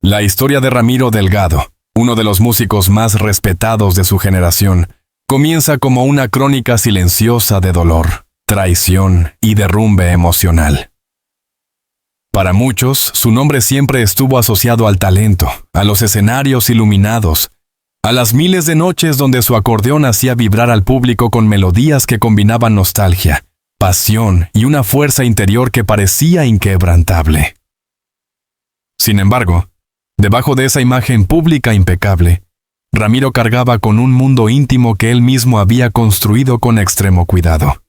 La historia de Ramiro Delgado, uno de los músicos más respetados de su generación, comienza como una crónica silenciosa de dolor, traición y derrumbe emocional. Para muchos, su nombre siempre estuvo asociado al talento, a los escenarios iluminados, a las miles de noches donde su acordeón hacía vibrar al público con melodías que combinaban nostalgia, pasión y una fuerza interior que parecía inquebrantable. Sin embargo, debajo de esa imagen pública impecable, Ramiro cargaba con un mundo íntimo que él mismo había construido con extremo cuidado.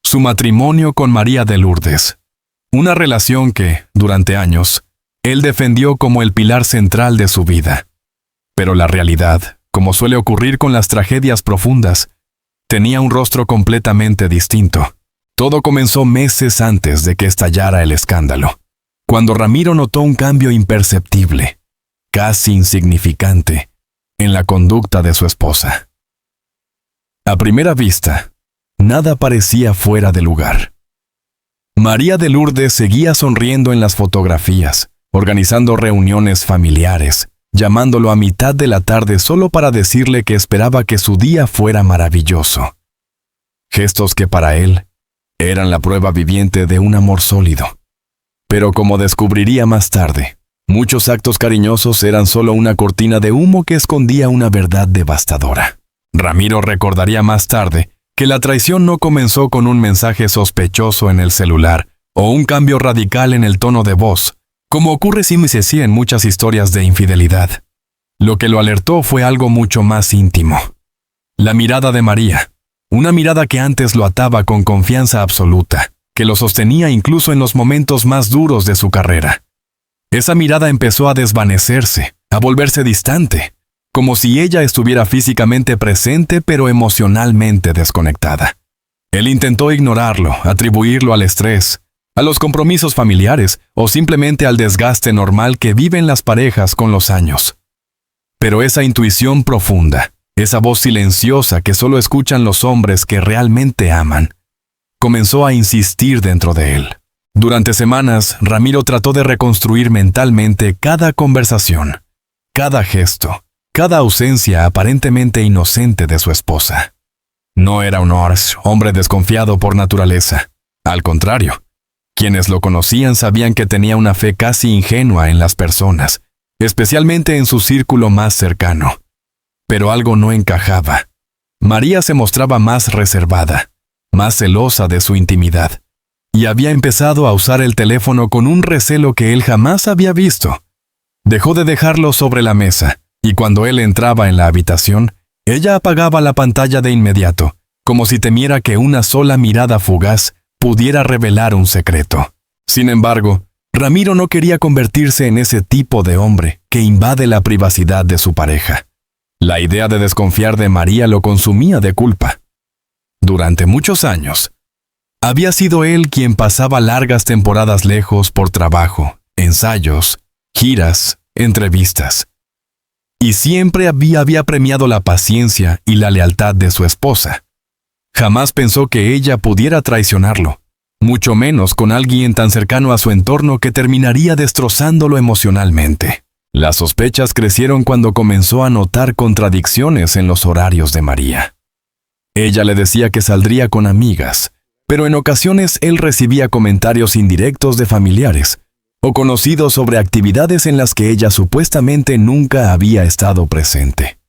Su matrimonio con María de Lourdes, una relación que, durante años, él defendió como el pilar central de su vida. Pero la realidad, como suele ocurrir con las tragedias profundas, tenía un rostro completamente distinto. Todo comenzó meses antes de que estallara el escándalo, cuando Ramiro notó un cambio imperceptible, casi insignificante, en la conducta de su esposa. A primera vista, nada parecía fuera de lugar. María de Lourdes seguía sonriendo en las fotografías, organizando reuniones familiares, llamándolo a mitad de la tarde solo para decirle que esperaba que su día fuera maravilloso. Gestos que para él eran la prueba viviente de un amor sólido. Pero como descubriría más tarde, muchos actos cariñosos eran solo una cortina de humo que escondía una verdad devastadora. Ramiro recordaría más tarde que la traición no comenzó con un mensaje sospechoso en el celular o un cambio radical en el tono de voz, como ocurre sin cesía en muchas historias de infidelidad. Lo que lo alertó fue algo mucho más íntimo. La mirada de María, una mirada que antes lo ataba con confianza absoluta, que lo sostenía incluso en los momentos más duros de su carrera. Esa mirada empezó a desvanecerse, a volverse distante, como si ella estuviera físicamente presente pero emocionalmente desconectada. Él intentó ignorarlo, atribuirlo al estrés, a los compromisos familiares o simplemente al desgaste normal que viven las parejas con los años. Pero esa intuición profunda, esa voz silenciosa que solo escuchan los hombres que realmente aman, comenzó a insistir dentro de él. Durante semanas, Ramiro trató de reconstruir mentalmente cada conversación, cada gesto, cada ausencia aparentemente inocente de su esposa. No era un hombre desconfiado por naturaleza. Al contrario, quienes lo conocían sabían que tenía una fe casi ingenua en las personas, especialmente en su círculo más cercano. Pero algo no encajaba. María se mostraba más reservada, más celosa de su intimidad, y había empezado a usar el teléfono con un recelo que él jamás había visto. Dejó de dejarlo sobre la mesa, y cuando él entraba en la habitación, ella apagaba la pantalla de inmediato, como si temiera que una sola mirada fugaz pudiera revelar un secreto. Sin embargo, Ramiro no quería convertirse en ese tipo de hombre que invade la privacidad de su pareja. La idea de desconfiar de María lo consumía de culpa. Durante muchos años, había sido él quien pasaba largas temporadas lejos por trabajo, ensayos, giras, entrevistas. Y siempre había premiado la paciencia y la lealtad de su esposa. Jamás pensó que ella pudiera traicionarlo, mucho menos con alguien tan cercano a su entorno que terminaría destrozándolo emocionalmente. Las sospechas crecieron cuando comenzó a notar contradicciones en los horarios de María. Ella le decía que saldría con amigas, pero en ocasiones él recibía comentarios indirectos de familiares o conocidos sobre actividades en las que ella supuestamente nunca había estado presente.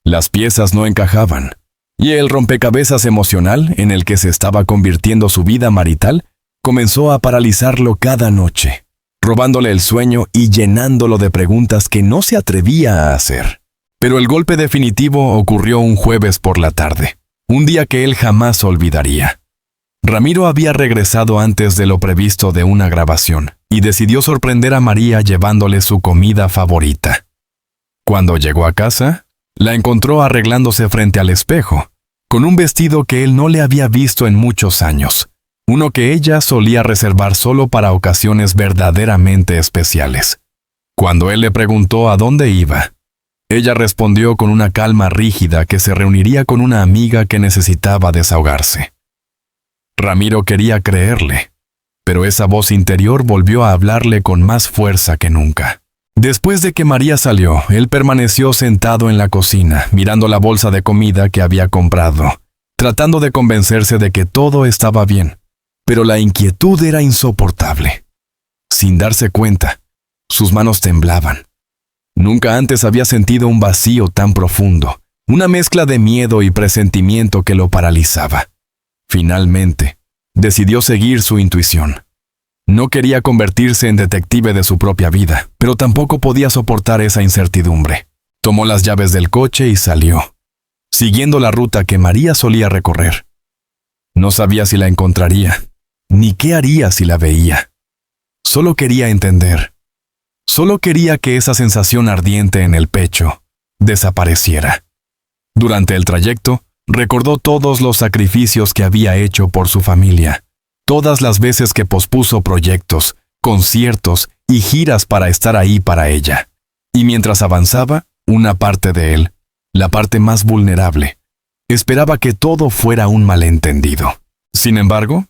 Las piezas no encajaban, y el rompecabezas emocional en el que se estaba convirtiendo su vida marital comenzó a paralizarlo cada noche, robándole el sueño y llenándolo de preguntas que no se atrevía a hacer. Pero el golpe definitivo ocurrió un jueves por la tarde, un día que él jamás olvidaría. Ramiro había regresado antes de lo previsto de una grabación y decidió sorprender a María llevándole su comida favorita. Cuando llegó a casa, la encontró arreglándose frente al espejo, con un vestido que él no le había visto en muchos años, uno que ella solía reservar solo para ocasiones verdaderamente especiales. Cuando él le preguntó a dónde iba, ella respondió con una calma rígida que se reuniría con una amiga que necesitaba desahogarse. Ramiro quería creerle, pero esa voz interior volvió a hablarle con más fuerza que nunca. Después de que María salió, él permaneció sentado en la cocina, mirando la bolsa de comida que había comprado, tratando de convencerse de que todo estaba bien. Pero la inquietud era insoportable. Sin darse cuenta, sus manos temblaban. Nunca antes había sentido un vacío tan profundo, una mezcla de miedo y presentimiento que lo paralizaba. Finalmente, decidió seguir su intuición. No quería convertirse en detective de su propia vida, pero tampoco podía soportar esa incertidumbre. Tomó las llaves del coche y salió, siguiendo la ruta que María solía recorrer. No sabía si la encontraría, ni qué haría si la veía. Solo quería entender. Solo quería que esa sensación ardiente en el pecho desapareciera. Durante el trayecto, recordó todos los sacrificios que había hecho por su familia, todas las veces que pospuso proyectos, conciertos y giras para estar ahí para ella. Y mientras avanzaba, una parte de él, la parte más vulnerable, esperaba que todo fuera un malentendido. Sin embargo,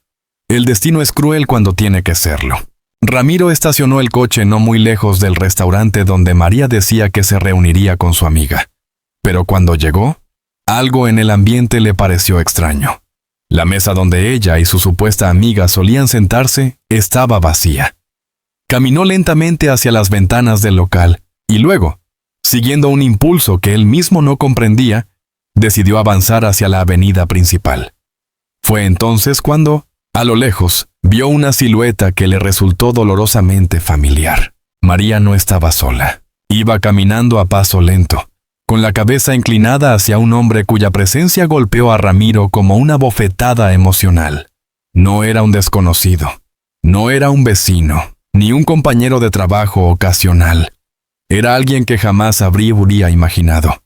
el destino es cruel cuando tiene que serlo. Ramiro estacionó el coche no muy lejos del restaurante donde María decía que se reuniría con su amiga. Pero cuando llegó, algo en el ambiente le pareció extraño. La mesa donde ella y su supuesta amiga solían sentarse estaba vacía. Caminó lentamente hacia las ventanas del local y luego, siguiendo un impulso que él mismo no comprendía, decidió avanzar hacia la avenida principal. Fue entonces cuando, a lo lejos, vio una silueta que le resultó dolorosamente familiar. María no estaba sola. Iba caminando a paso lento, con la cabeza inclinada hacia un hombre cuya presencia golpeó a Ramiro como una bofetada emocional. No era un desconocido, no era un vecino, ni un compañero de trabajo ocasional. Era alguien que jamás habría imaginado.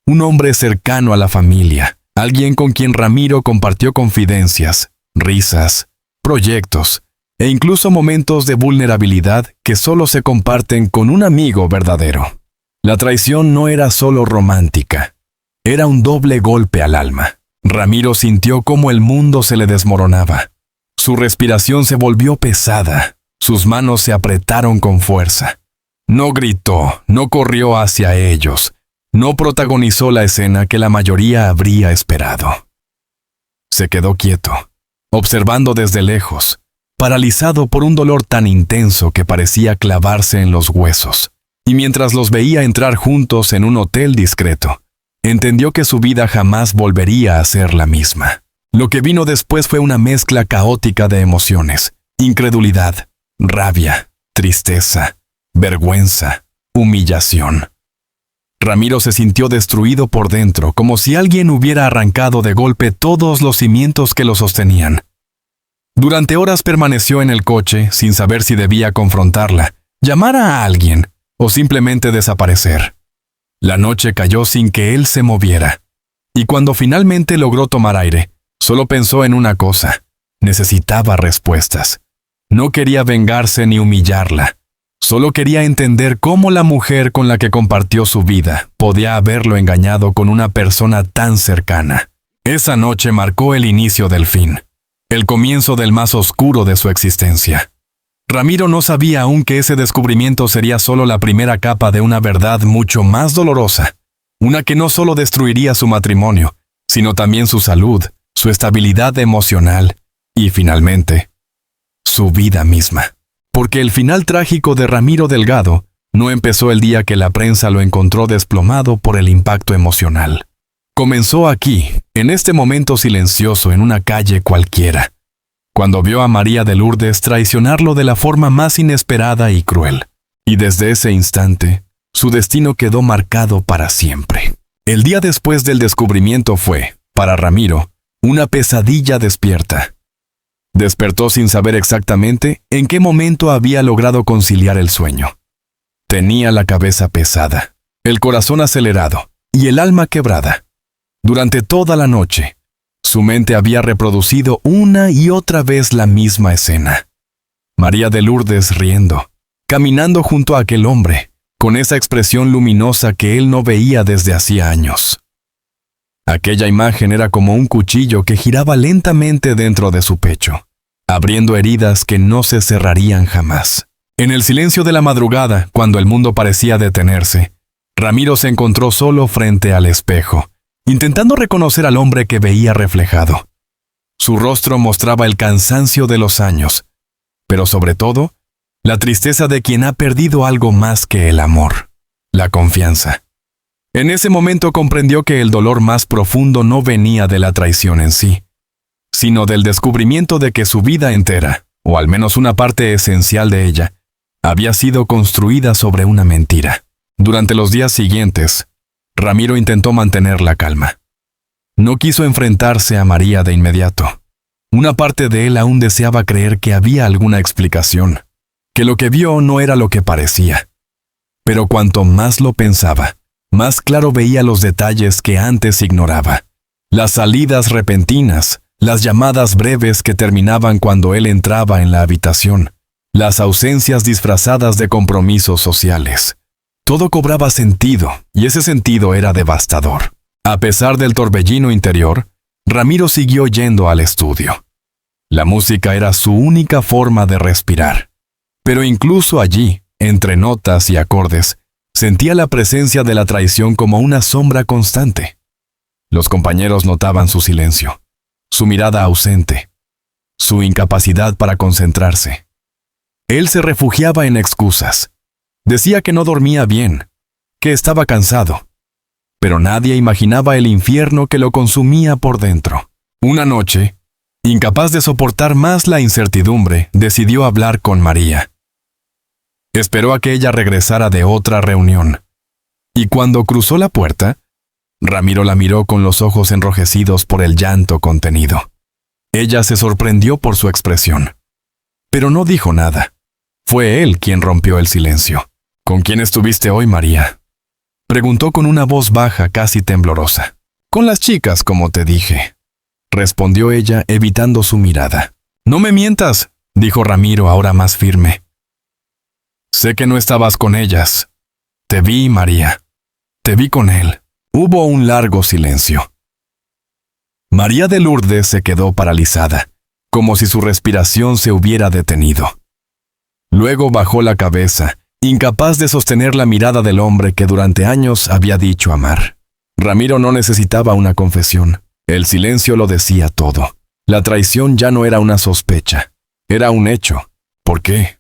Un hombre cercano a la familia, alguien con quien Ramiro compartió confidencias, risas, proyectos e incluso momentos de vulnerabilidad que solo se comparten con un amigo verdadero. La traición no era solo romántica, era un doble golpe al alma. Ramiro sintió cómo el mundo se le desmoronaba. Su respiración se volvió pesada, sus manos se apretaron con fuerza. No gritó, no corrió hacia ellos, no protagonizó la escena que la mayoría habría esperado. Se quedó quieto, observando desde lejos, paralizado por un dolor tan intenso que parecía clavarse en los huesos. Y mientras los veía entrar juntos en un hotel discreto, entendió que su vida jamás volvería a ser la misma. Lo que vino después fue una mezcla caótica de emociones: incredulidad, rabia, tristeza, vergüenza, humillación. Ramiro se sintió destruido por dentro, como si alguien hubiera arrancado de golpe todos los cimientos que lo sostenían. Durante horas permaneció en el coche, sin saber si debía confrontarla, llamar a alguien o simplemente desaparecer. La noche cayó sin que él se moviera, y cuando finalmente logró tomar aire, solo pensó en una cosa: necesitaba respuestas. No quería vengarse ni humillarla, solo quería entender cómo la mujer con la que compartió su vida podía haberlo engañado con una persona tan cercana. Esa noche marcó el inicio del fin, el comienzo del más oscuro de su existencia. Ramiro no sabía aún que ese descubrimiento sería solo la primera capa de una verdad mucho más dolorosa, una que no solo destruiría su matrimonio, sino también su salud, su estabilidad emocional y, finalmente, su vida misma. Porque el final trágico de Ramiro Delgado no empezó el día que la prensa lo encontró desplomado por el impacto emocional. Comenzó aquí, en este momento silencioso en una calle cualquiera, cuando vio a María de Lourdes traicionarlo de la forma más inesperada y cruel. Y desde ese instante, su destino quedó marcado para siempre. El día después del descubrimiento fue, para Ramiro, una pesadilla despierta. Despertó sin saber exactamente en qué momento había logrado conciliar el sueño. Tenía la cabeza pesada, el corazón acelerado y el alma quebrada. Durante toda la noche, su mente había reproducido una y otra vez la misma escena. María de Lourdes riendo, caminando junto a aquel hombre, con esa expresión luminosa que él no veía desde hacía años. Aquella imagen era como un cuchillo que giraba lentamente dentro de su pecho, abriendo heridas que no se cerrarían jamás. En el silencio de la madrugada, cuando el mundo parecía detenerse, Ramiro se encontró solo frente al espejo, intentando reconocer al hombre que veía reflejado. Su rostro mostraba el cansancio de los años, pero sobre todo, la tristeza de quien ha perdido algo más que el amor, la confianza. En ese momento comprendió que el dolor más profundo no venía de la traición en sí, sino del descubrimiento de que su vida entera, o al menos una parte esencial de ella, había sido construida sobre una mentira. Durante los días siguientes, Ramiro intentó mantener la calma. No quiso enfrentarse a María de inmediato. Una parte de él aún deseaba creer que había alguna explicación, que lo que vio no era lo que parecía. Pero cuanto más lo pensaba, más claro veía los detalles que antes ignoraba. Las salidas repentinas, las llamadas breves que terminaban cuando él entraba en la habitación, las ausencias disfrazadas de compromisos sociales. Todo cobraba sentido, y ese sentido era devastador. A pesar del torbellino interior, Ramiro siguió yendo al estudio. La música era su única forma de respirar. Pero incluso allí, entre notas y acordes, sentía la presencia de la traición como una sombra constante. Los compañeros notaban su silencio, su mirada ausente, su incapacidad para concentrarse. Él se refugiaba en excusas. Decía que no dormía bien, que estaba cansado. Pero nadie imaginaba el infierno que lo consumía por dentro. Una noche, incapaz de soportar más la incertidumbre, decidió hablar con María. Esperó a que ella regresara de otra reunión. Y cuando cruzó la puerta, Ramiro la miró con los ojos enrojecidos por el llanto contenido. Ella se sorprendió por su expresión. Pero no dijo nada. Fue él quien rompió el silencio. ¿Con quién estuviste hoy, María?, preguntó con una voz baja, casi temblorosa. Con las chicas, como te dije, respondió ella, evitando su mirada. No me mientas, dijo Ramiro ahora más firme. Sé que no estabas con ellas. Te vi, María. Te vi con él. Hubo un largo silencio. María de Lourdes se quedó paralizada, como si su respiración se hubiera detenido. Luego bajó la cabeza, incapaz de sostener la mirada del hombre que durante años había dicho amar. Ramiro no necesitaba una confesión. El silencio lo decía todo. La traición ya no era una sospecha, era un hecho. ¿Por qué?,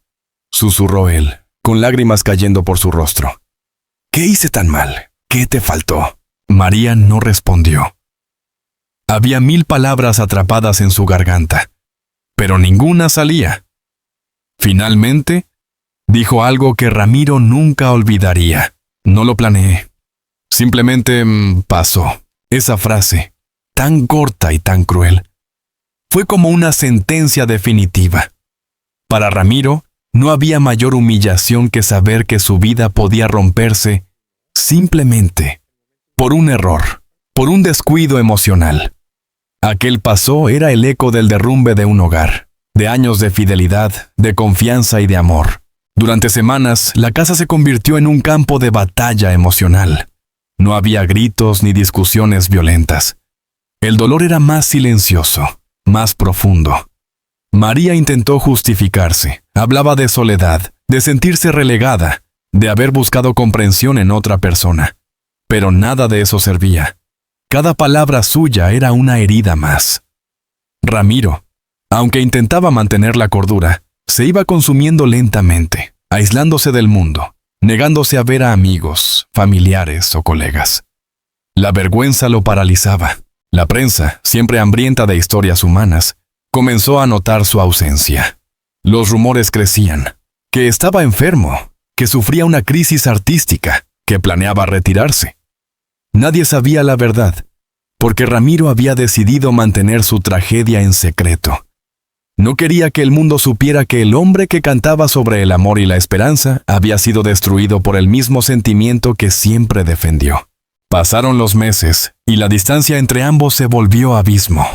susurró él, con lágrimas cayendo por su rostro. ¿Qué hice tan mal? ¿Qué te faltó? María no respondió. Había 1000 palabras atrapadas en su garganta, pero ninguna salía. Finalmente, dijo algo que Ramiro nunca olvidaría. No lo planeé. Simplemente pasó. Esa frase, tan corta y tan cruel, fue como una sentencia definitiva. Para Ramiro, no había mayor humillación que saber que su vida podía romperse simplemente por un error, por un descuido emocional. Aquel pasó era el eco del derrumbe de un hogar, de años de fidelidad, de confianza y de amor. Durante semanas, la casa se convirtió en un campo de batalla emocional. No había gritos ni discusiones violentas. El dolor era más silencioso, más profundo. María intentó justificarse. Hablaba de soledad, de sentirse relegada, de haber buscado comprensión en otra persona. Pero nada de eso servía. Cada palabra suya era una herida más. Ramiro, aunque intentaba mantener la cordura, se iba consumiendo lentamente, aislándose del mundo, negándose a ver a amigos, familiares o colegas. La vergüenza lo paralizaba. La prensa, siempre hambrienta de historias humanas, comenzó a notar su ausencia. Los rumores crecían, que estaba enfermo, que sufría una crisis artística, que planeaba retirarse. Nadie sabía la verdad, porque Ramiro había decidido mantener su tragedia en secreto. No quería que el mundo supiera que el hombre que cantaba sobre el amor y la esperanza había sido destruido por el mismo sentimiento que siempre defendió. Pasaron los meses, y la distancia entre ambos se volvió abismo.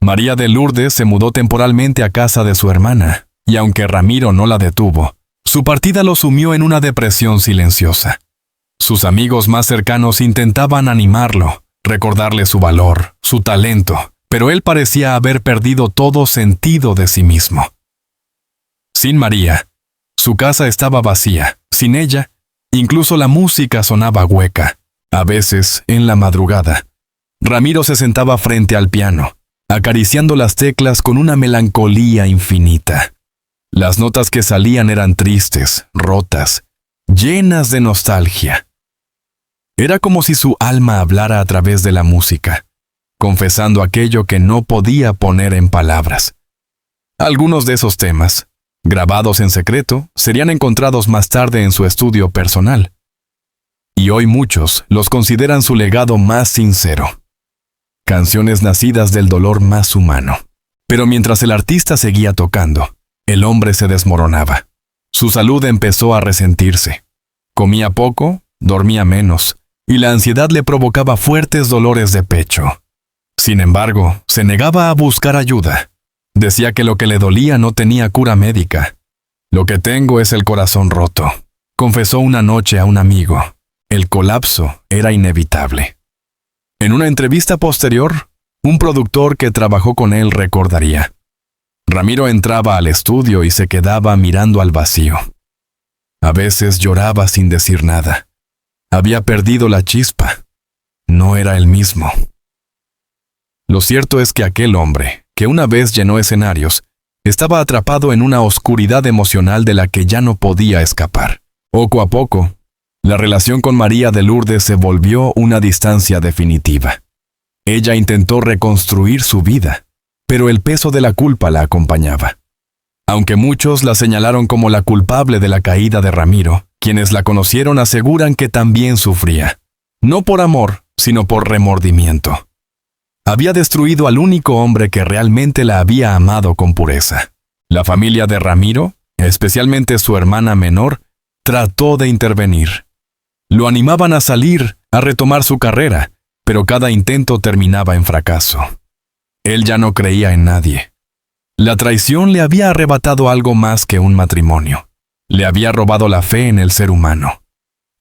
María de Lourdes se mudó temporalmente a casa de su hermana, y aunque Ramiro no la detuvo, su partida lo sumió en una depresión silenciosa. Sus amigos más cercanos intentaban animarlo, recordarle su valor, su talento, pero él parecía haber perdido todo sentido de sí mismo. Sin María, Su casa estaba vacía. Sin ella, incluso la música sonaba hueca. A veces, en la madrugada, Ramiro se sentaba frente al piano, acariciando las teclas con una melancolía infinita. Las notas que salían eran tristes, rotas, llenas de nostalgia. Era como si su alma hablara a través de la música, confesando aquello que no podía poner en palabras. Algunos de esos temas, grabados en secreto, serían encontrados más tarde en su estudio personal. Y hoy muchos los consideran su legado más sincero. Canciones nacidas del dolor más humano. Pero mientras el artista seguía tocando, el hombre se desmoronaba. Su salud empezó a resentirse. Comía poco, dormía menos, y la ansiedad le provocaba fuertes dolores de pecho. Sin embargo, se negaba a buscar ayuda. Decía que lo que le dolía no tenía cura médica. Lo que tengo es el corazón roto, confesó una noche a un amigo. El colapso era inevitable. En una entrevista posterior, un productor que trabajó con él recordaría: Ramiro entraba al estudio y se quedaba mirando al vacío. A veces lloraba sin decir nada. Había perdido la chispa. No era el mismo. Lo cierto es que aquel hombre, que una vez llenó escenarios, estaba atrapado en una oscuridad emocional de la que ya no podía escapar. Poco a poco, la relación con María de Lourdes se volvió una distancia definitiva. Ella intentó reconstruir su vida, pero el peso de la culpa la acompañaba. Aunque muchos la señalaron como la culpable de la caída de Ramiro, quienes la conocieron aseguran que también sufría, no por amor, sino por remordimiento. Había destruido al único hombre que realmente la había amado con pureza. La familia de Ramiro, especialmente su hermana menor, trató de intervenir. Lo animaban a salir, a retomar su carrera, pero cada intento terminaba en fracaso. Él ya no creía en nadie. La traición le había arrebatado algo más que un matrimonio. Le había robado la fe en el ser humano.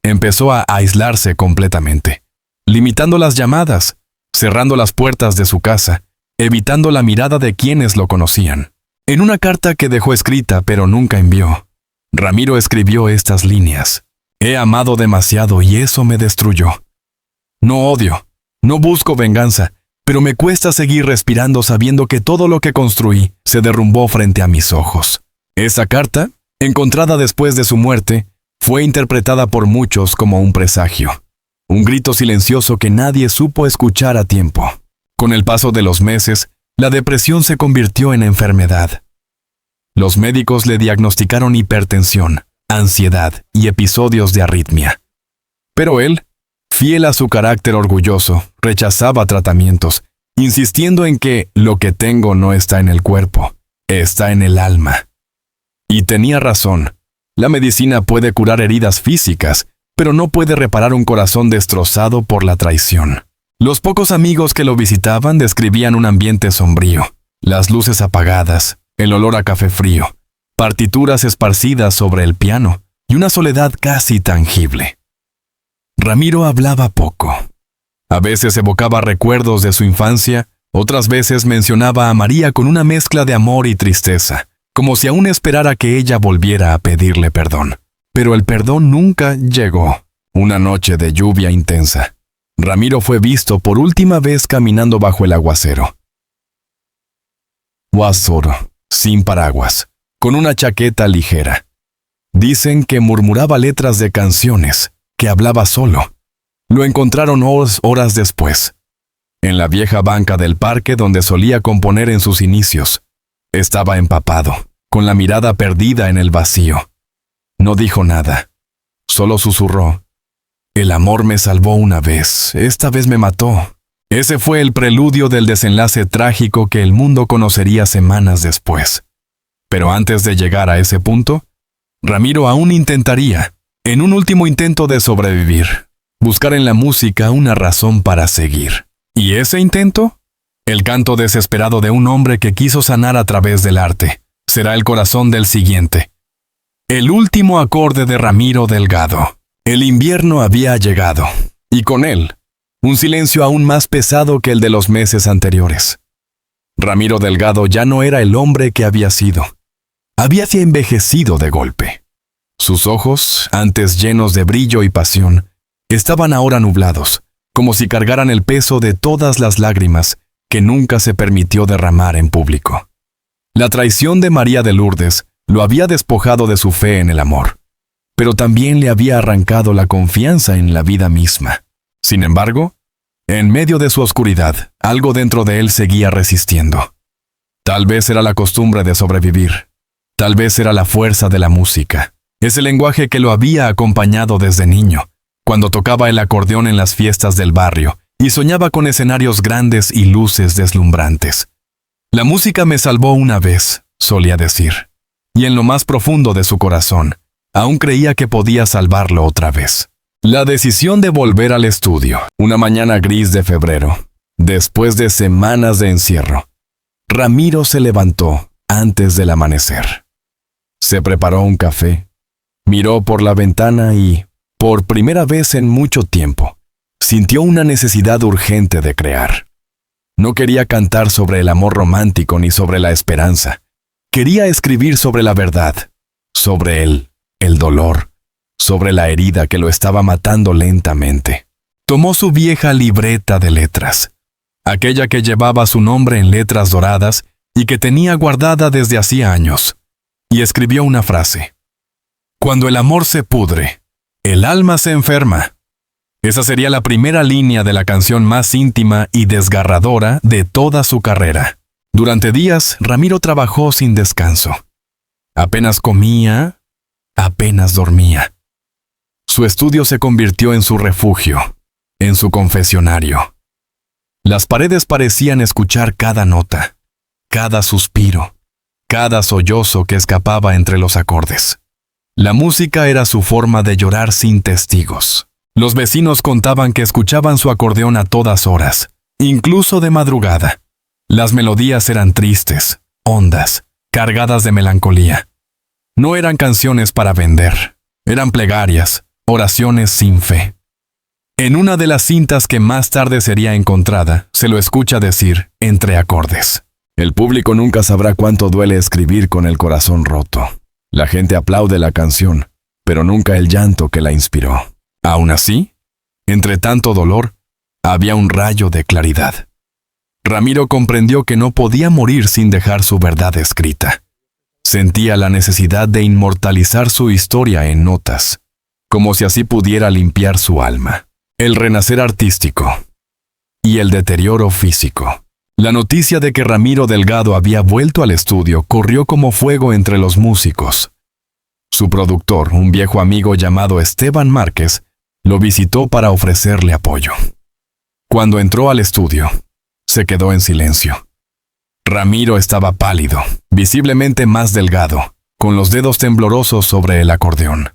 Empezó a aislarse completamente, limitando las llamadas, cerrando las puertas de su casa, evitando la mirada de quienes lo conocían. En una carta que dejó escrita pero nunca envió, Ramiro escribió estas líneas: He amado demasiado y eso me destruyó. No odio, no busco venganza, pero me cuesta seguir respirando sabiendo que todo lo que construí se derrumbó frente a mis ojos. Esa carta, encontrada después de su muerte, fue interpretada por muchos como un presagio. Un grito silencioso que nadie supo escuchar a tiempo. Con el paso de los meses, la depresión se convirtió en enfermedad. Los médicos le diagnosticaron hipertensión, ansiedad y episodios de arritmia. Pero él, fiel a su carácter orgulloso, rechazaba tratamientos, insistiendo en que lo que tengo no está en el cuerpo, está en el alma. Y tenía razón. La medicina puede curar heridas físicas, pero no puede reparar un corazón destrozado por la traición. Los pocos amigos que lo visitaban describían un ambiente sombrío, las luces apagadas, el olor a café frío, partituras esparcidas sobre el piano y una soledad casi tangible. Ramiro hablaba poco. A veces evocaba recuerdos de su infancia, otras veces mencionaba a María con una mezcla de amor y tristeza, como si aún esperara que ella volviera a pedirle perdón. Pero el perdón nunca llegó. Una noche de lluvia intensa, Ramiro fue visto por última vez caminando bajo el aguacero. Solo, sin paraguas, con una chaqueta ligera. Dicen que murmuraba letras de canciones, que hablaba solo. Lo encontraron horas después, en la vieja banca del parque donde solía componer en sus inicios. Estaba empapado, con la mirada perdida en el vacío. No dijo nada, solo susurró: El amor me salvó una vez, esta vez me mató. Ese fue el preludio del desenlace trágico que el mundo conocería semanas después. Pero antes de llegar a ese punto, Ramiro aún intentaría, en un último intento de sobrevivir, buscar en la música una razón para seguir. ¿Y ese intento? El canto desesperado de un hombre que quiso sanar a través del arte. Será el corazón del siguiente. El último acorde de Ramiro Delgado. El invierno había llegado, y con él, un silencio aún más pesado que el de los meses anteriores. Ramiro Delgado ya no era el hombre que había sido. Había envejecido de golpe. Sus ojos, antes llenos de brillo y pasión, estaban ahora nublados, como si cargaran el peso de todas las lágrimas que nunca se permitió derramar en público. La traición de María de Lourdes lo había despojado de su fe en el amor, pero también le había arrancado la confianza en la vida misma. Sin embargo, en medio de su oscuridad, algo dentro de él seguía resistiendo. Tal vez era la costumbre de sobrevivir. Tal vez era la fuerza de la música. Ese lenguaje que lo había acompañado desde niño, cuando tocaba el acordeón en las fiestas del barrio y soñaba con escenarios grandes y luces deslumbrantes. La música me salvó una vez, solía decir, y en lo más profundo de su corazón, aún creía que podía salvarlo otra vez. La decisión de volver al estudio, una mañana gris de febrero, después de semanas de encierro, Ramiro se levantó antes del amanecer. Se preparó un café, miró por la ventana y, por primera vez en mucho tiempo, sintió una necesidad urgente de crear. No quería cantar sobre el amor romántico ni sobre la esperanza. Quería escribir sobre la verdad, sobre el dolor, sobre la herida que lo estaba matando lentamente. Tomó su vieja libreta de letras, aquella que llevaba su nombre en letras doradas y que tenía guardada desde hacía años, y escribió una frase. Cuando el amor se pudre, el alma se enferma. Esa sería la primera línea de la canción más íntima y desgarradora de toda su carrera. Durante días, Ramiro trabajó sin descanso. Apenas comía, apenas dormía. Su estudio se convirtió en su refugio, en su confesionario. Las paredes parecían escuchar cada nota, cada suspiro, cada sollozo que escapaba entre los acordes. La música era su forma de llorar sin testigos. Los vecinos contaban que escuchaban su acordeón a todas horas, incluso de madrugada. Las melodías eran tristes, hondas, cargadas de melancolía. No eran canciones para vender, eran plegarias, oraciones sin fe. En una de las cintas que más tarde sería encontrada, se lo escucha decir, entre acordes: el público nunca sabrá cuánto duele escribir con el corazón roto. La gente aplaude la canción, pero nunca el llanto que la inspiró. Aún así, entre tanto dolor, había un rayo de claridad. Ramiro comprendió que no podía morir sin dejar su verdad escrita. Sentía la necesidad de inmortalizar su historia en notas, como si así pudiera limpiar su alma. El renacer artístico y el deterioro físico. La noticia de que Ramiro Delgado había vuelto al estudio corrió como fuego entre los músicos. Su productor, un viejo amigo llamado Esteban Márquez, lo visitó para ofrecerle apoyo. Cuando entró al estudio, se quedó en silencio. Ramiro estaba pálido, visiblemente más delgado, con los dedos temblorosos sobre el acordeón.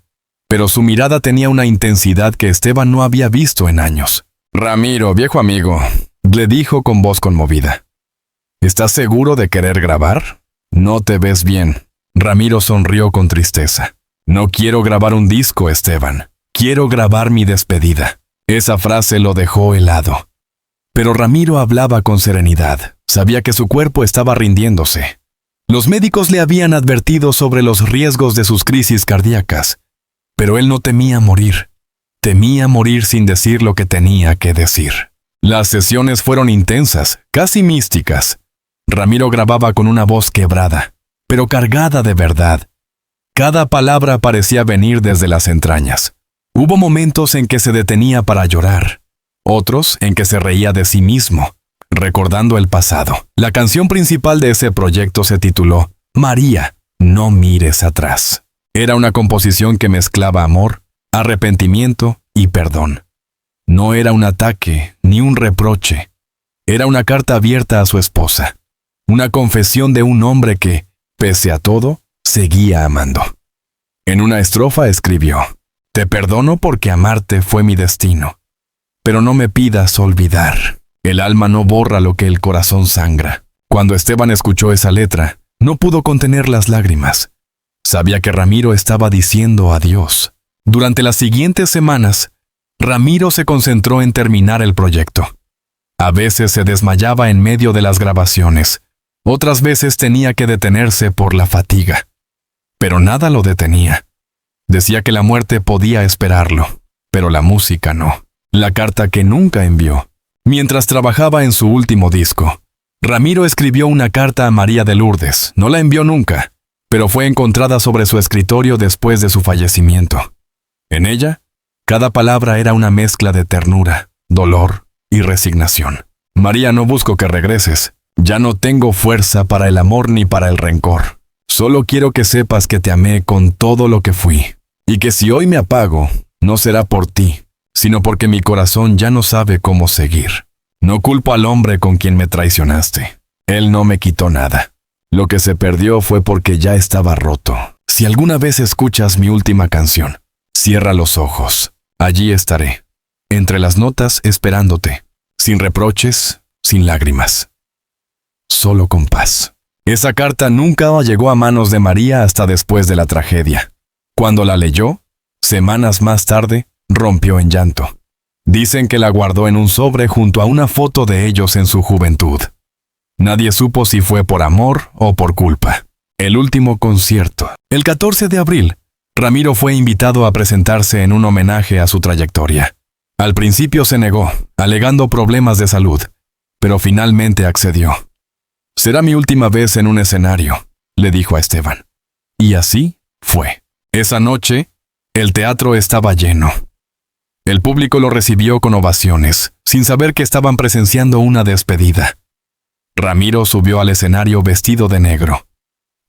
Pero su mirada tenía una intensidad que Esteban no había visto en años. «Ramiro, viejo amigo», le dijo con voz conmovida. «¿Estás seguro de querer grabar? No te ves bien». Ramiro sonrió con tristeza. «No quiero grabar un disco, Esteban. Quiero grabar mi despedida». Esa frase lo dejó helado. Pero Ramiro hablaba con serenidad. Sabía que su cuerpo estaba rindiéndose. Los médicos le habían advertido sobre los riesgos de sus crisis cardíacas. Pero él no temía morir. Temía morir sin decir lo que tenía que decir. Las sesiones fueron intensas, casi místicas. Ramiro grababa con una voz quebrada, pero cargada de verdad. Cada palabra parecía venir desde las entrañas. Hubo momentos en que se detenía para llorar, otros en que se reía de sí mismo, recordando el pasado. La canción principal de ese proyecto se tituló María, no mires atrás. Era una composición que mezclaba amor, arrepentimiento y perdón. No era un ataque ni un reproche. Era una carta abierta a su esposa. Una confesión de un hombre que, pese a todo, seguía amando. En una estrofa escribió: «Te perdono porque amarte fue mi destino. Pero no me pidas olvidar. El alma no borra lo que el corazón sangra». Cuando Esteban escuchó esa letra, no pudo contener las lágrimas. Sabía que Ramiro estaba diciendo adiós. Durante las siguientes semanas, Ramiro se concentró en terminar el proyecto. A veces se desmayaba en medio de las grabaciones. Otras veces tenía que detenerse por la fatiga. Pero nada lo detenía. Decía que la muerte podía esperarlo, pero la música no. La carta que nunca envió. Mientras trabajaba en su último disco, Ramiro escribió una carta a María de Lourdes. No la envió nunca, pero fue encontrada sobre su escritorio después de su fallecimiento. En ella, cada palabra era una mezcla de ternura, dolor y resignación. María, no busco que regreses. Ya no tengo fuerza para el amor ni para el rencor. Solo quiero que sepas que te amé con todo lo que fui, y que si hoy me apago, no será por ti, sino porque mi corazón ya no sabe cómo seguir. No culpo al hombre con quien me traicionaste. Él no me quitó nada. Lo que se perdió fue porque ya estaba roto. Si alguna vez escuchas mi última canción, cierra los ojos. Allí estaré, entre las notas esperándote, sin reproches, sin lágrimas. Solo con paz. Esa carta nunca llegó a manos de María hasta después de la tragedia. Cuando la leyó, semanas más tarde, rompió en llanto. Dicen que la guardó en un sobre junto a una foto de ellos en su juventud. Nadie supo si fue por amor o por culpa. El último concierto. El 14 de abril, Ramiro fue invitado a presentarse en un homenaje a su trayectoria. Al principio se negó, alegando problemas de salud, pero finalmente accedió. «Será mi última vez en un escenario», le dijo a Esteban. Y así fue. Esa noche, el teatro estaba lleno. El público lo recibió con ovaciones, sin saber que estaban presenciando una despedida. Ramiro subió al escenario vestido de negro,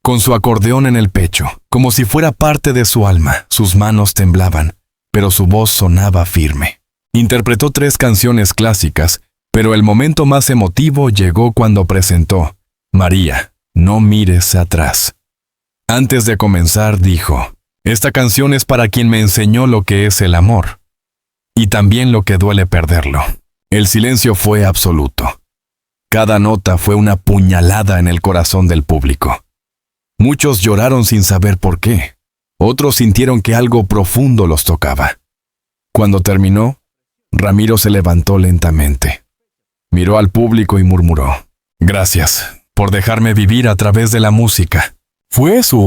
con su acordeón en el pecho, como si fuera parte de su alma. Sus manos temblaban, pero su voz sonaba firme. Interpretó 3 canciones clásicas, pero el momento más emotivo llegó cuando presentó María, no mires atrás. Antes de comenzar dijo: «Esta canción es para quien me enseñó lo que es el amor, y también lo que duele perderlo». El silencio fue absoluto. Cada nota fue una puñalada en el corazón del público. Muchos lloraron sin saber por qué. Otros sintieron que algo profundo los tocaba. Cuando terminó, Ramiro se levantó lentamente. Miró al público y murmuró: «Gracias por dejarme vivir a través de la música. Fue su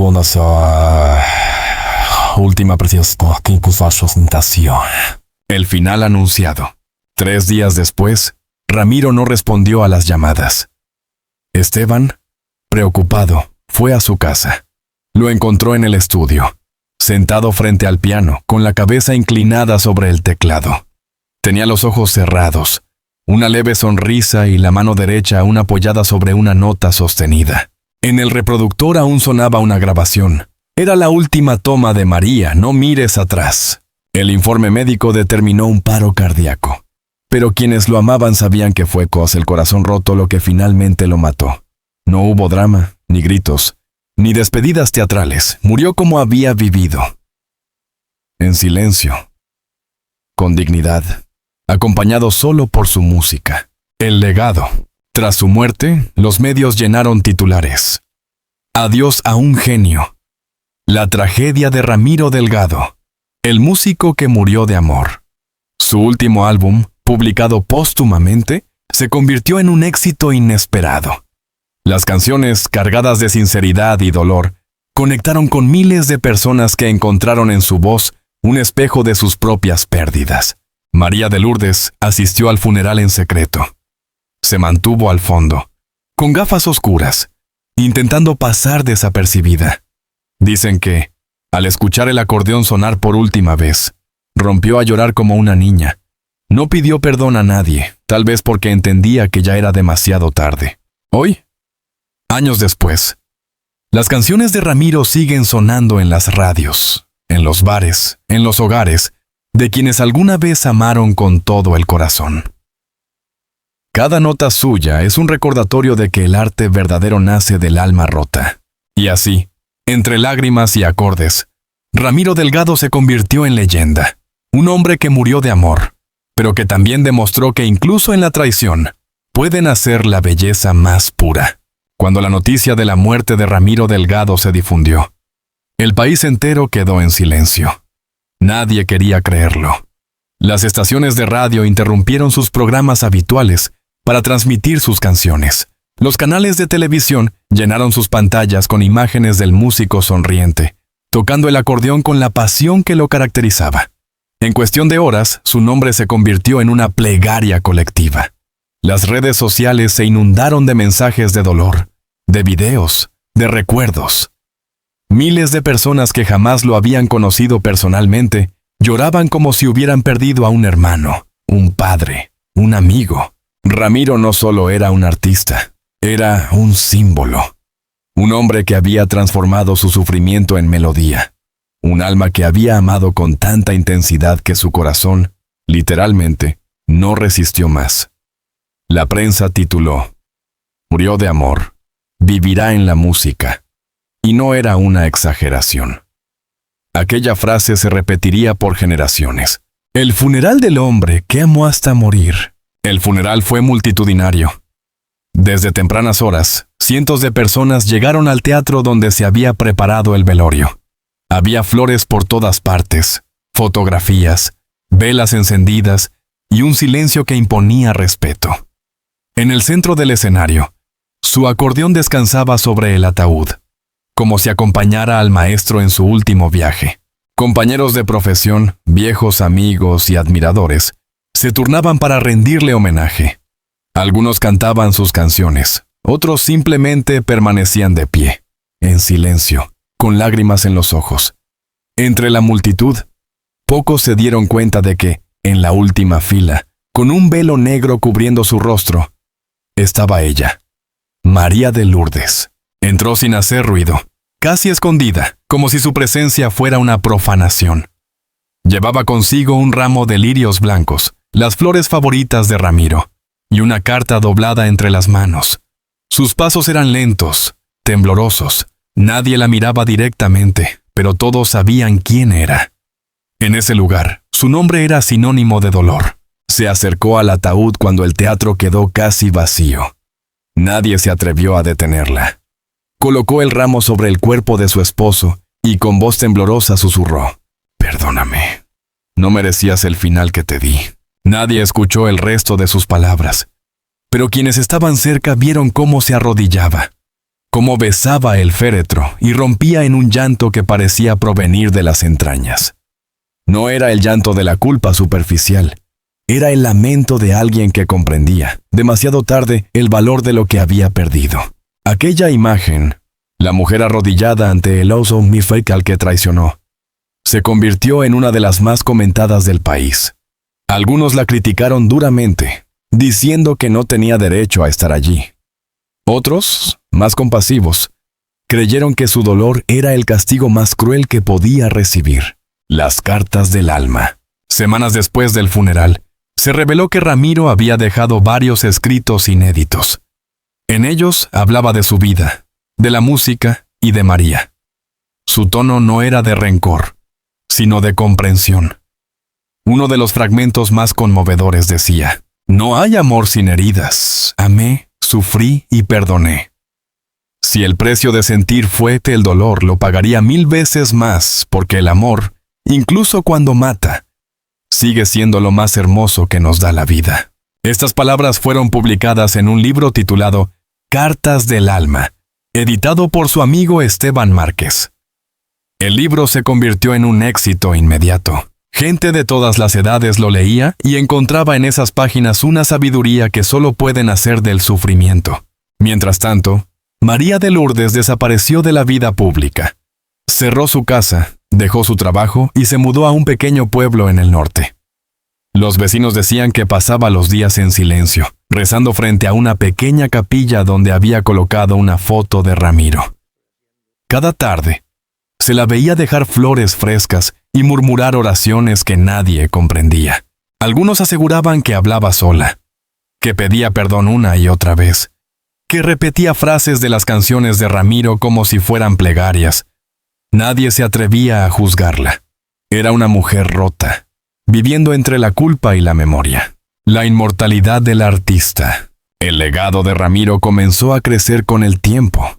última presentación». El final anunciado. 3 días después, Ramiro no respondió a las llamadas. Esteban, preocupado, fue a su casa. Lo encontró en el estudio, sentado frente al piano, con la cabeza inclinada sobre el teclado. Tenía los ojos cerrados, una leve sonrisa y la mano derecha aún apoyada sobre una nota sostenida. En el reproductor aún sonaba una grabación. Era la última toma de María, no mires atrás. El informe médico determinó un paro cardíaco, pero quienes lo amaban sabían que fue el corazón roto lo que finalmente lo mató. No hubo drama, ni gritos, ni despedidas teatrales. Murió como había vivido. En silencio, con dignidad, acompañado solo por su música. El legado. Tras su muerte, los medios llenaron titulares: «Adiós a un genio. La tragedia de Ramiro Delgado, el músico que murió de amor». Su último álbum, publicado póstumamente, se convirtió en un éxito inesperado. Las canciones, cargadas de sinceridad y dolor, conectaron con miles de personas que encontraron en su voz un espejo de sus propias pérdidas. María de Lourdes asistió al funeral en secreto. Se mantuvo al fondo, con gafas oscuras, intentando pasar desapercibida. Dicen que, al escuchar el acordeón sonar por última vez, rompió a llorar como una niña. No pidió perdón a nadie, tal vez porque entendía que ya era demasiado tarde. Hoy, años después, las canciones de Ramiro siguen sonando en las radios, en los bares, en los hogares, de quienes alguna vez amaron con todo el corazón. Cada nota suya es un recordatorio de que el arte verdadero nace del alma rota. Y así, entre lágrimas y acordes, Ramiro Delgado se convirtió en leyenda. Un hombre que murió de amor, pero que también demostró que incluso en la traición puede nacer la belleza más pura. Cuando la noticia de la muerte de Ramiro Delgado se difundió, el país entero quedó en silencio. Nadie quería creerlo. Las estaciones de radio interrumpieron sus programas habituales para transmitir sus canciones. Los canales de televisión llenaron sus pantallas con imágenes del músico sonriente, tocando el acordeón con la pasión que lo caracterizaba. En cuestión de horas, su nombre se convirtió en una plegaria colectiva. Las redes sociales se inundaron de mensajes de dolor, de videos, de recuerdos. Miles de personas que jamás lo habían conocido personalmente lloraban como si hubieran perdido a un hermano, un padre, un amigo. Ramiro no solo era un artista, era un símbolo. Un hombre que había transformado su sufrimiento en melodía. Un alma que había amado con tanta intensidad que su corazón, literalmente, no resistió más. La prensa tituló: "Murió de amor, vivirá en la música". Y no era una exageración. Aquella frase se repetiría por generaciones. El funeral del hombre que amó hasta morir. El funeral fue multitudinario. Desde tempranas horas, cientos de personas llegaron al teatro donde se había preparado el velorio. Había flores por todas partes, fotografías, velas encendidas y un silencio que imponía respeto. En el centro del escenario, su acordeón descansaba sobre el ataúd, como si acompañara al maestro en su último viaje. Compañeros de profesión, viejos amigos y admiradores, se turnaban para rendirle homenaje. Algunos cantaban sus canciones, otros simplemente permanecían de pie, en silencio, con lágrimas en los ojos. Entre la multitud, pocos se dieron cuenta de que, en la última fila, con un velo negro cubriendo su rostro, estaba ella, María de Lourdes. Entró sin hacer ruido, casi escondida, como si su presencia fuera una profanación. Llevaba consigo un ramo de lirios blancos, las flores favoritas de Ramiro, y una carta doblada entre las manos. Sus pasos eran lentos, temblorosos. Nadie la miraba directamente, pero todos sabían quién era. En ese lugar, su nombre era sinónimo de dolor. Se acercó al ataúd cuando el teatro quedó casi vacío. Nadie se atrevió a detenerla. Colocó el ramo sobre el cuerpo de su esposo y con voz temblorosa susurró: "Perdóname. No merecías el final que te di". Nadie escuchó el resto de sus palabras, pero quienes estaban cerca vieron cómo se arrodillaba, cómo besaba el féretro y rompía en un llanto que parecía provenir de las entrañas. No era el llanto de la culpa superficial, era el lamento de alguien que comprendía, demasiado tarde, el valor de lo que había perdido. Aquella imagen, la mujer arrodillada ante el oso fecal que traicionó, se convirtió en una de las más comentadas del país. Algunos la criticaron duramente, diciendo que no tenía derecho a estar allí. Otros, más compasivos, creyeron que su dolor era el castigo más cruel que podía recibir. Las cartas del alma. Semanas después del funeral, se reveló que Ramiro había dejado varios escritos inéditos. En ellos hablaba de su vida, de la música y de María. Su tono no era de rencor, sino de comprensión. Uno de los fragmentos más conmovedores decía: "No hay amor sin heridas. Amé, sufrí y perdoné. Si el precio de sentir fue el dolor, lo pagaría 1000 veces más, porque el amor, incluso cuando mata, sigue siendo lo más hermoso que nos da la vida". Estas palabras fueron publicadas en un libro titulado Cartas del Alma, editado por su amigo Esteban Márquez. El libro se convirtió en un éxito inmediato. Gente de todas las edades lo leía y encontraba en esas páginas una sabiduría que solo puede nacer del sufrimiento. Mientras tanto, María de Lourdes desapareció de la vida pública. Cerró su casa, dejó su trabajo y se mudó a un pequeño pueblo en el norte. Los vecinos decían que pasaba los días en silencio, rezando frente a una pequeña capilla donde había colocado una foto de Ramiro. Cada tarde, se la veía dejar flores frescas y murmurar oraciones que nadie comprendía. Algunos aseguraban que hablaba sola, que pedía perdón una y otra vez, que repetía frases de las canciones de Ramiro como si fueran plegarias. Nadie se atrevía a juzgarla. Era una mujer rota, viviendo entre la culpa y la memoria. La inmortalidad del artista. El legado de Ramiro comenzó a crecer con el tiempo.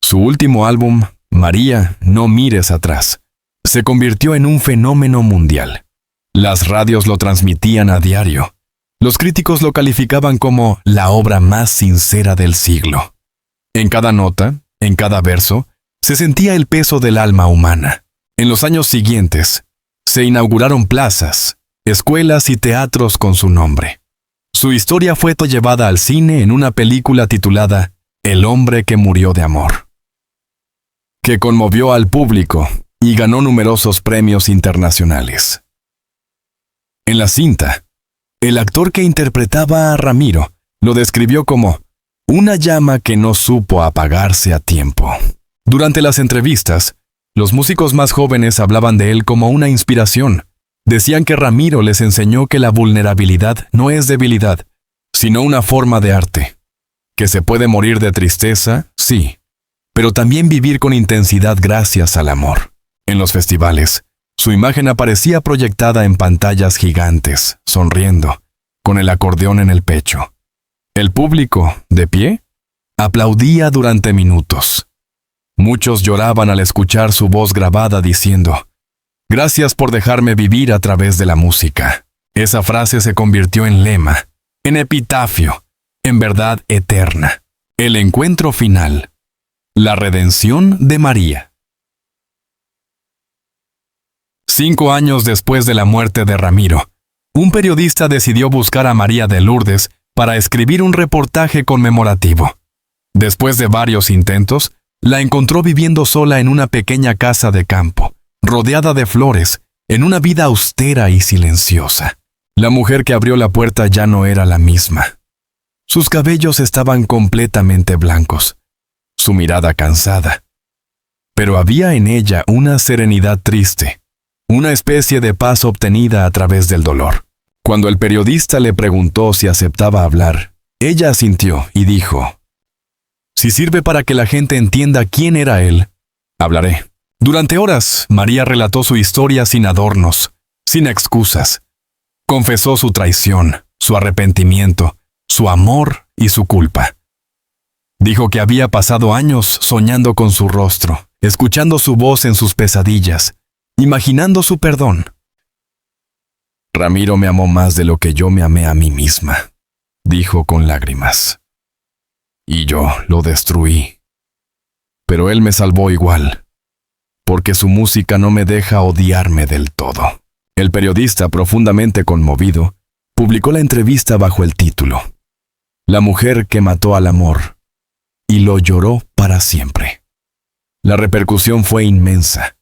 Su último álbum, María, no mires atrás, se convirtió en un fenómeno mundial. Las radios lo transmitían a diario. Los críticos lo calificaban como la obra más sincera del siglo. En cada nota, en cada verso, se sentía el peso del alma humana. En los años siguientes, se inauguraron plazas, escuelas y teatros con su nombre. Su historia fue llevada al cine en una película titulada El hombre que murió de amor, que conmovió al público y ganó numerosos premios internacionales. En la cinta, el actor que interpretaba a Ramiro lo describió como una llama que no supo apagarse a tiempo. Durante las entrevistas, los músicos más jóvenes hablaban de él como una inspiración. Decían que Ramiro les enseñó que la vulnerabilidad no es debilidad, sino una forma de arte. Que se puede morir de tristeza, sí, pero también vivir con intensidad gracias al amor. En los festivales, su imagen aparecía proyectada en pantallas gigantes, sonriendo, con el acordeón en el pecho. El público, de pie, aplaudía durante minutos. Muchos lloraban al escuchar su voz grabada diciendo: «Gracias por dejarme vivir a través de la música». Esa frase se convirtió en lema, en epitafio, en verdad eterna. El encuentro final. La redención de María. 5 años después de la muerte de Ramiro, un periodista decidió buscar a María de Lourdes para escribir un reportaje conmemorativo. Después de varios intentos, la encontró viviendo sola en una pequeña casa de campo, rodeada de flores, en una vida austera y silenciosa. La mujer que abrió la puerta ya no era la misma. Sus cabellos estaban completamente blancos, su mirada cansada. Pero había en ella una serenidad triste, una especie de paz obtenida a través del dolor. Cuando el periodista le preguntó si aceptaba hablar, ella asintió y dijo: «Si sirve para que la gente entienda quién era él, hablaré». Durante horas, María relató su historia sin adornos, sin excusas. Confesó su traición, su arrepentimiento, su amor y su culpa. Dijo que había pasado años soñando con su rostro, escuchando su voz en sus pesadillas, imaginando su perdón. «Ramiro me amó más de lo que yo me amé a mí misma», dijo con lágrimas. «Y yo lo destruí. Pero él me salvó igual, porque su música no me deja odiarme del todo». El periodista, profundamente conmovido, publicó la entrevista bajo el título «La mujer que mató al amor», y lo lloró para siempre. La repercusión fue inmensa,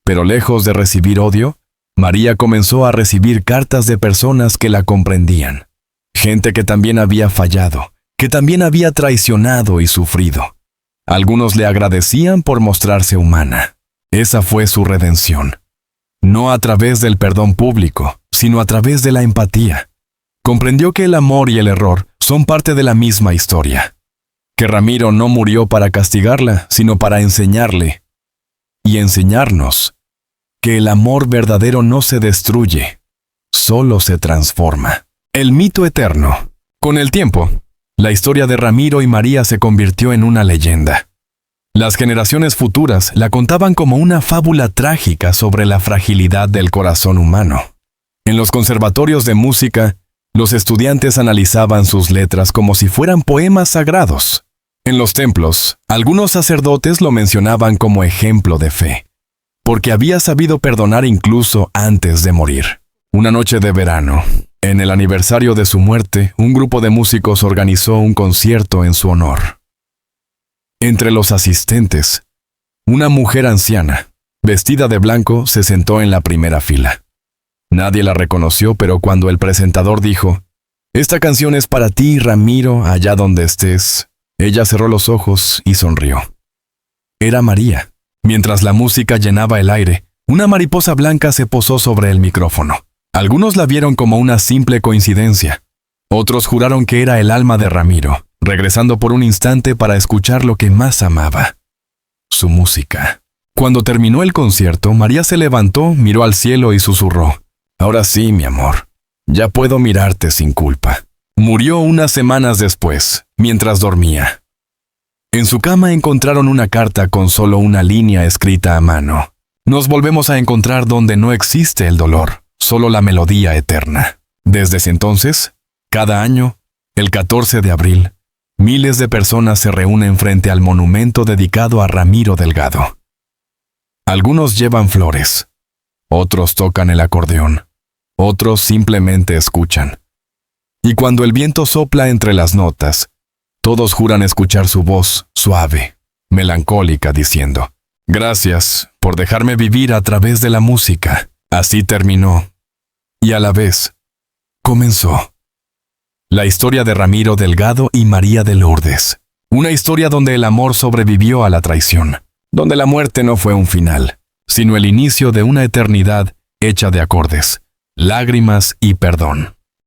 pero lejos de recibir odio, María comenzó a recibir cartas de personas que la comprendían, gente que también había fallado, que también había traicionado y sufrido. Algunos le agradecían por mostrarse humana. Esa fue su redención. No a través del perdón público, sino a través de la empatía. Comprendió que el amor y el error son parte de la misma historia. Que Ramiro no murió para castigarla, sino para enseñarle y enseñarnos que el amor verdadero no se destruye, solo se transforma. El mito eterno. Con el tiempo, la historia de Ramiro y María se convirtió en una leyenda. Las generaciones futuras la contaban como una fábula trágica sobre la fragilidad del corazón humano. En los conservatorios de música, los estudiantes analizaban sus letras como si fueran poemas sagrados. En los templos, algunos sacerdotes lo mencionaban como ejemplo de fe, porque había sabido perdonar incluso antes de morir. Una noche de verano, en el aniversario de su muerte, un grupo de músicos organizó un concierto en su honor. Entre los asistentes, una mujer anciana, vestida de blanco, se sentó en la primera fila. Nadie la reconoció, pero cuando el presentador dijo: «Esta canción es para ti, Ramiro, allá donde estés», ella cerró los ojos y sonrió. Era María. Mientras la música llenaba el aire, una mariposa blanca se posó sobre el micrófono. Algunos la vieron como una simple coincidencia. Otros juraron que era el alma de Ramiro, regresando por un instante para escuchar lo que más amaba: su música. Cuando terminó el concierto, María se levantó, miró al cielo y susurró: «Ahora sí, mi amor, ya puedo mirarte sin culpa». Murió unas semanas después, mientras dormía. En su cama encontraron una carta con solo una línea escrita a mano: «Nos volvemos a encontrar donde no existe el dolor, solo la melodía eterna». Desde ese entonces, cada año, el 14 de abril, miles de personas se reúnen frente al monumento dedicado a Ramiro Delgado. Algunos llevan flores, otros tocan el acordeón, otros simplemente escuchan. Y cuando el viento sopla entre las notas, todos juran escuchar su voz suave, melancólica, diciendo: «Gracias por dejarme vivir a través de la música». Así terminó, y a la vez, comenzó. La historia de Ramiro Delgado y María de Lourdes. Una historia donde el amor sobrevivió a la traición, donde la muerte no fue un final, sino el inicio de una eternidad hecha de acordes, lágrimas y perdón.